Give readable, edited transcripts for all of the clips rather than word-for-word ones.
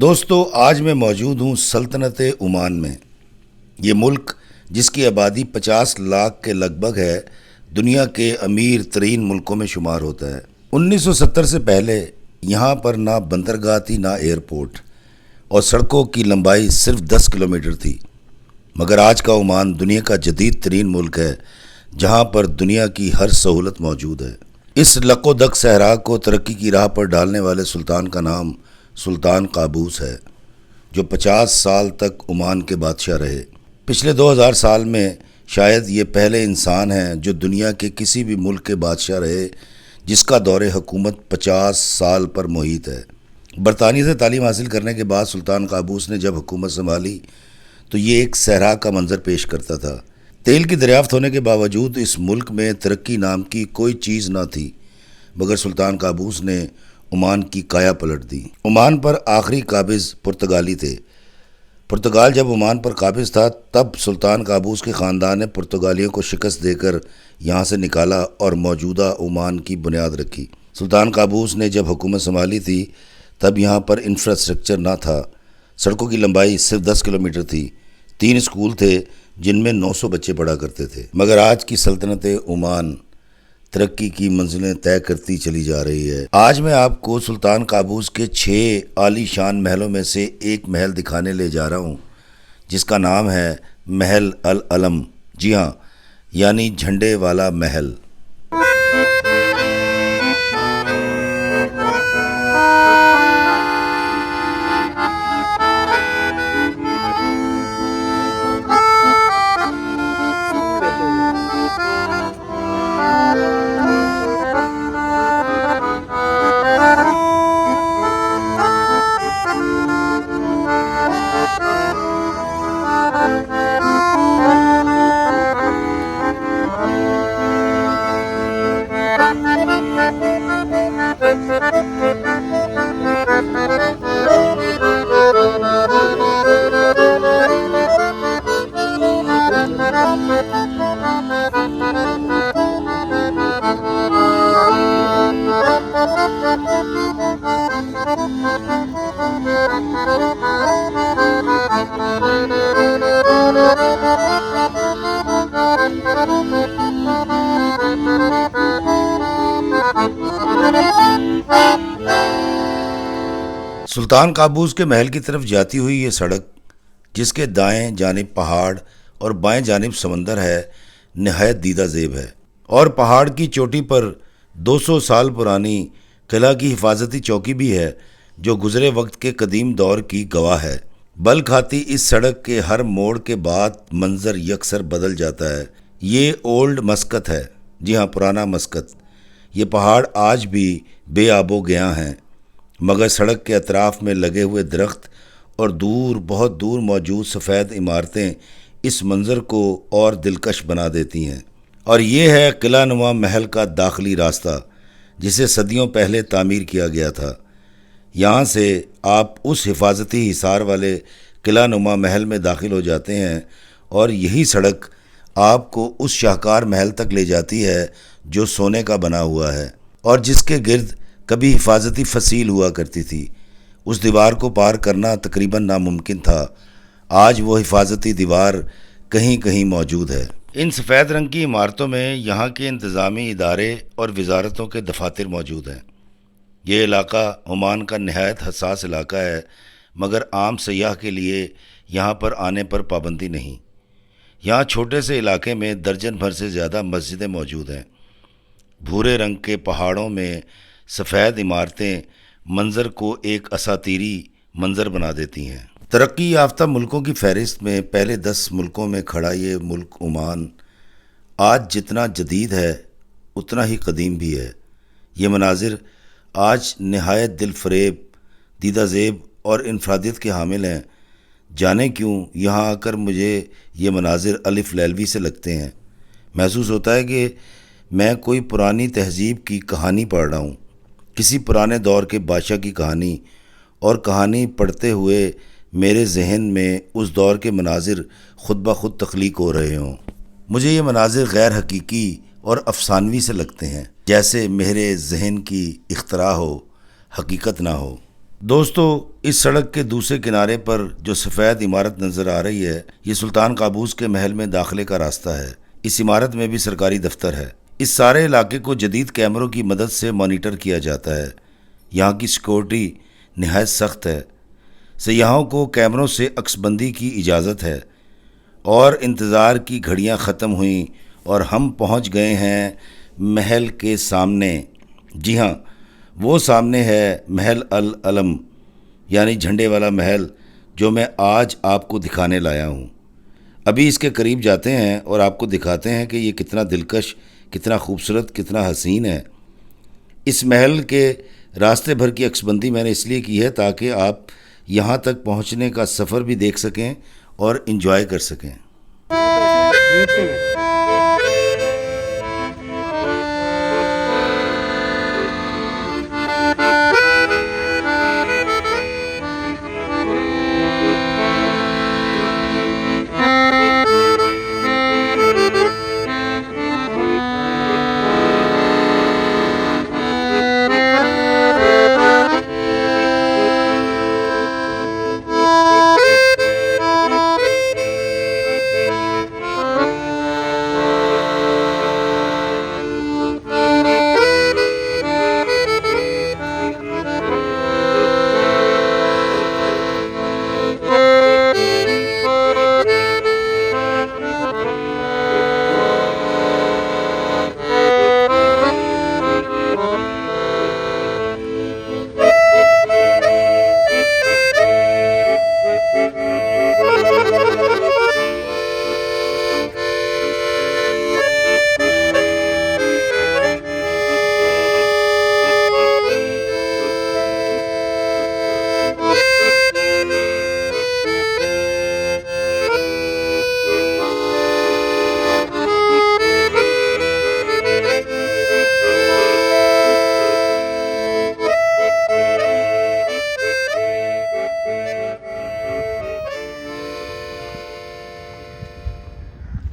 دوستو، آج میں موجود ہوں سلطنت عمان میں۔ یہ ملک جس کی آبادی 50 لاکھ کے لگ بھگ ہے، دنیا کے امیر ترین ملکوں میں شمار ہوتا ہے۔ 1970 سے پہلے یہاں پر نہ بندرگاہ تھی نہ ایئرپورٹ، اور سڑکوں کی لمبائی صرف 10 کلومیٹر تھی۔ مگر آج کا عمان دنیا کا جدید ترین ملک ہے، جہاں پر دنیا کی ہر سہولت موجود ہے۔ اس لق و دق صحرا کو ترقی کی راہ پر ڈالنے والے سلطان کا نام سلطان قابوس ہے، جو 50 سال تک عمان کے بادشاہ رہے۔ پچھلے 2000 سال میں شاید یہ پہلے انسان ہیں جو دنیا کے کسی بھی ملک کے بادشاہ رہے جس کا دور حکومت 50 سال پر محیط ہے۔ برطانیہ سے تعلیم حاصل کرنے کے بعد سلطان قابوس نے جب حکومت سنبھالی تو یہ ایک صحرا کا منظر پیش کرتا تھا۔ تیل کی دریافت ہونے کے باوجود اس ملک میں ترقی نام کی کوئی چیز نہ تھی، مگر سلطان قابوس نے عمان کی کایا پلٹ دی۔ عمان پر آخری قابض پرتگالی تھے۔ پرتگال جب عمان پر قابض تھا تب سلطان قابوس کے خاندان نے پرتگالیوں کو شکست دے کر یہاں سے نکالا اور موجودہ عمان کی بنیاد رکھی۔ سلطان قابوس نے جب حکومت سنبھالی تھی تب یہاں پر انفراسٹرکچر نہ تھا۔ سڑکوں کی لمبائی صرف 10 کلومیٹر تھی۔ 3 اسکول تھے جن میں 900 بچے پڑھا کرتے تھے۔ مگر آج کی سلطنت عمان ترقی کی منزلیں طے کرتی چلی جا رہی ہے۔ آج میں آپ کو سلطان قابوس کے 6 عالی شان محلوں میں سے ایک محل دکھانے لے جا رہا ہوں، جس کا نام ہے محل العلم۔ جی ہاں، یعنی جھنڈے والا محل۔ سلطان قابوس کے محل کی طرف جاتی ہوئی یہ سڑک، جس کے دائیں جانب پہاڑ اور بائیں جانب سمندر ہے، نہایت دیدہ زیب ہے، اور پہاڑ کی چوٹی پر 200 سال پرانی قلعہ کی حفاظتی چوکی بھی ہے، جو گزرے وقت کے قدیم دور کی گواہ ہے۔ بل کھاتی اس سڑک کے ہر موڑ کے بعد منظر یکسر بدل جاتا ہے۔ یہ اولڈ مسقط ہے، جی ہاں، پرانا مسقط۔ یہ پہاڑ آج بھی بے آب و گیاں ہیں، مگر سڑک کے اطراف میں لگے ہوئے درخت اور دور بہت دور موجود سفید عمارتیں اس منظر کو اور دلکش بنا دیتی ہیں۔ اور یہ ہے قلعہ نما محل کا داخلی راستہ، جسے صدیوں پہلے تعمیر کیا گیا تھا۔ یہاں سے آپ اس حفاظتی حصار والے قلعہ نما محل میں داخل ہو جاتے ہیں، اور یہی سڑک آپ کو اس شاہکار محل تک لے جاتی ہے جو سونے کا بنا ہوا ہے، اور جس کے گرد کبھی حفاظتی فصیل ہوا کرتی تھی۔ اس دیوار کو پار کرنا تقریباً ناممکن تھا۔ آج وہ حفاظتی دیوار کہیں کہیں موجود ہے۔ ان سفید رنگ کی عمارتوں میں یہاں کے انتظامی ادارے اور وزارتوں کے دفاتر موجود ہیں۔ یہ علاقہ عمان کا نہایت حساس علاقہ ہے، مگر عام سیاح کے لیے یہاں پر آنے پر پابندی نہیں۔ یہاں چھوٹے سے علاقے میں درجن بھر سے زیادہ مسجدیں موجود ہیں۔ بھورے رنگ کے پہاڑوں میں سفید عمارتیں منظر کو ایک اساطیری منظر بنا دیتی ہیں۔ ترقی یافتہ ملکوں کی فہرست میں پہلے 10 ملکوں میں کھڑا یہ ملک عمان آج جتنا جدید ہے اتنا ہی قدیم بھی ہے۔ یہ مناظر آج نہایت دل فریب، دیدہ زیب اور انفرادیت کے حامل ہیں۔ جانے کیوں یہاں آ کر مجھے یہ مناظر الف لیلوی سے لگتے ہیں۔ محسوس ہوتا ہے کہ میں کوئی پرانی تہذیب کی کہانی پڑھ رہا ہوں، کسی پرانے دور کے بادشاہ کی کہانی، اور کہانی پڑھتے ہوئے میرے ذہن میں اس دور کے مناظر خود بخود تخلیق ہو رہے ہوں۔ مجھے یہ مناظر غیر حقیقی اور افسانوی سے لگتے ہیں، جیسے میرے ذہن کی اختراع ہو، حقیقت نہ ہو۔ دوستو، اس سڑک کے دوسرے کنارے پر جو سفید عمارت نظر آ رہی ہے، یہ سلطان قابوس کے محل میں داخلے کا راستہ ہے۔ اس عمارت میں بھی سرکاری دفتر ہے۔ اس سارے علاقے کو جدید کیمروں کی مدد سے مانیٹر کیا جاتا ہے۔ یہاں کی سیکورٹی نہایت سخت ہے۔ سیاحوں کو کیمروں سے عکس بندی کی اجازت ہے، اور انتظار کی گھڑیاں ختم ہوئیں اور ہم پہنچ گئے ہیں محل کے سامنے۔ جی ہاں، وہ سامنے ہے محل العلم، یعنی جھنڈے والا محل، جو میں آج آپ کو دکھانے لایا ہوں۔ ابھی اس کے قریب جاتے ہیں اور آپ کو دکھاتے ہیں کہ یہ کتنا دلکش، کتنا خوبصورت، کتنا حسین ہے۔ اس محل کے راستے بھر کی عکس بندی میں نے اس لیے کی ہے تاکہ آپ یہاں تک پہنچنے کا سفر بھی دیکھ سکیں اور انجوائے کر سکیں۔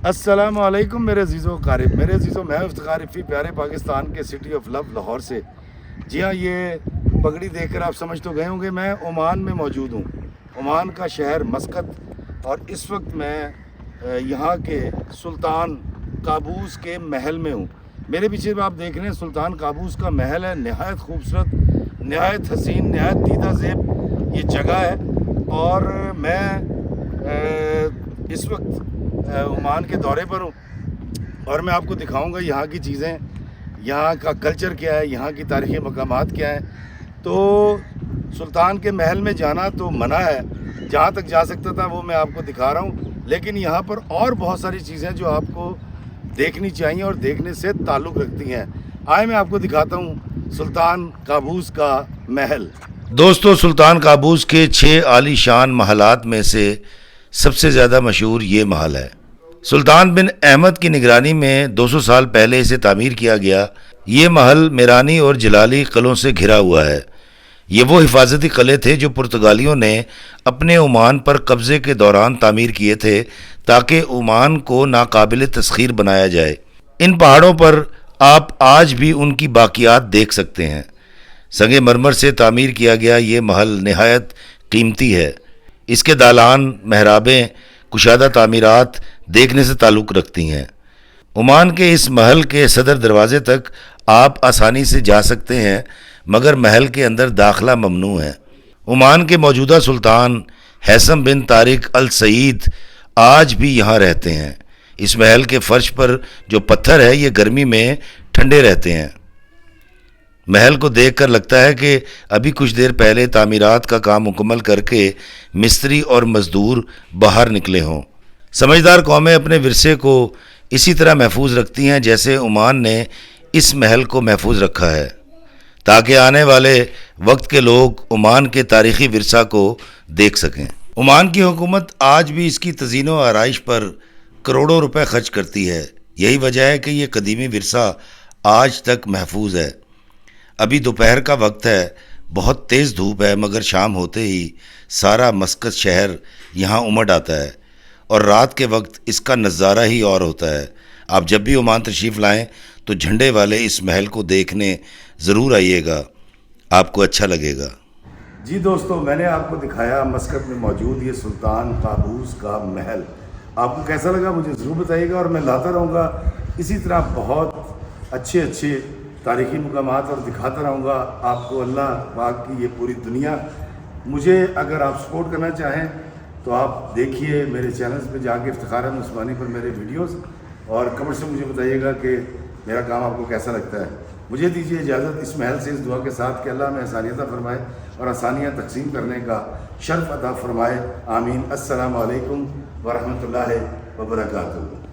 السلام علیکم میرے عزیزو قارب، میرے عزیزو، میں افتخار رفیع، پیارے پاکستان کے سٹی آف لو لاہور سے۔ جی ہاں، یہ پگڑی دیکھ کر آپ سمجھ تو گئے ہوں گے میں عمان میں موجود ہوں، عمان کا شہر مسقط، اور اس وقت میں یہاں کے سلطان قابوس کے محل میں ہوں۔ میرے پیچھے آپ دیکھ رہے ہیں سلطان قابوس کا محل ہے، نہایت خوبصورت، نہایت حسین، نہایت دیدہ زیب یہ جگہ ہے۔ اور میں اس وقت عمان کے دورے پر ہوں، اور میں آپ کو دکھاؤں گا یہاں کی چیزیں، یہاں کا کلچر کیا ہے، یہاں کی تاریخی مقامات کیا ہیں۔ تو سلطان کے محل میں جانا تو منع ہے، جہاں تک جا سکتا تھا وہ میں آپ کو دکھا رہا ہوں، لیکن یہاں پر اور بہت ساری چیزیں جو آپ کو دیکھنی چاہیے اور دیکھنے سے تعلق رکھتی ہیں۔ آئے میں آپ کو دکھاتا ہوں سلطان قابوس کا محل۔ دوستو، سلطان قابوس کے 6 عالی شان محلات میں سے سب سے زیادہ مشہور یہ محل ہے۔ سلطان بن احمد کی نگرانی میں 200 سال پہلے اسے تعمیر کیا گیا۔ یہ محل میرانی اور جلالی قلعوں سے گھرا ہوا ہے۔ یہ وہ حفاظتی قلعے تھے جو پرتگالیوں نے اپنے عمان پر قبضے کے دوران تعمیر کیے تھے تاکہ عمان کو ناقابل تسخیر بنایا جائے۔ ان پہاڑوں پر آپ آج بھی ان کی باقیات دیکھ سکتے ہیں۔ سنگ مرمر سے تعمیر کیا گیا یہ محل نہایت قیمتی ہے۔ اس کے دالان، محرابیں، کشادہ تعمیرات دیکھنے سے تعلق رکھتی ہیں۔ عمان کے اس محل کے صدر دروازے تک آپ آسانی سے جا سکتے ہیں، مگر محل کے اندر داخلہ ممنوع ہے۔ عمان کے موجودہ سلطان ہیثم بن طارق السعید آج بھی یہاں رہتے ہیں۔ اس محل کے فرش پر جو پتھر ہے یہ گرمی میں ٹھنڈے رہتے ہیں۔ محل کو دیکھ کر لگتا ہے کہ ابھی کچھ دیر پہلے تعمیرات کا کام مکمل کر کے مستری اور مزدور باہر نکلے ہوں۔ سمجھدار قومیں اپنے ورثے کو اسی طرح محفوظ رکھتی ہیں جیسے عمان نے اس محل کو محفوظ رکھا ہے، تاکہ آنے والے وقت کے لوگ عمان کے تاریخی ورثہ کو دیکھ سکیں۔ عمان کی حکومت آج بھی اس کی تزئین و آرائش پر کروڑوں روپے خرچ کرتی ہے۔ یہی وجہ ہے کہ یہ قدیمی ورثہ آج تک محفوظ ہے۔ ابھی دوپہر کا وقت ہے، بہت تیز دھوپ ہے، مگر شام ہوتے ہی سارا مسقط شہر یہاں امڈ آتا ہے، اور رات کے وقت اس کا نظارہ ہی اور ہوتا ہے۔ آپ جب بھی عمان تشریف لائیں تو جھنڈے والے اس محل کو دیکھنے ضرور آئیے گا، آپ کو اچھا لگے گا۔ جی دوستو، میں نے آپ کو دکھایا مسقط میں موجود یہ سلطان قابوس کا محل. آپ کو کیسا لگا مجھے ضرور بتائیے گا، اور میں لاتا رہوں گا اسی طرح بہت اچھے تاریخی مقامات اور دکھاتا رہوں گا آپ کو. اللہ پاک کی یہ پوری دنیا. مجھے اگر آپ سپورٹ کرنا چاہیں تو آپ دیکھیے میرے چینلز پہ جا کے افتخار احمد عثمانی پر میرے ویڈیوز، اور کمنٹ سے مجھے بتائیے گا کہ میرا کام آپ کو کیسا لگتا ہے. مجھے دیجیے اجازت اس محل سے اس دعا کے ساتھ کہ اللہ ہمیں آسانیت عطا فرمائے اور آسانیاں تقسیم کرنے کا شرف عطا فرمائے. آمین. السلام علیکم ورحمۃ اللہ وبرکاتہ.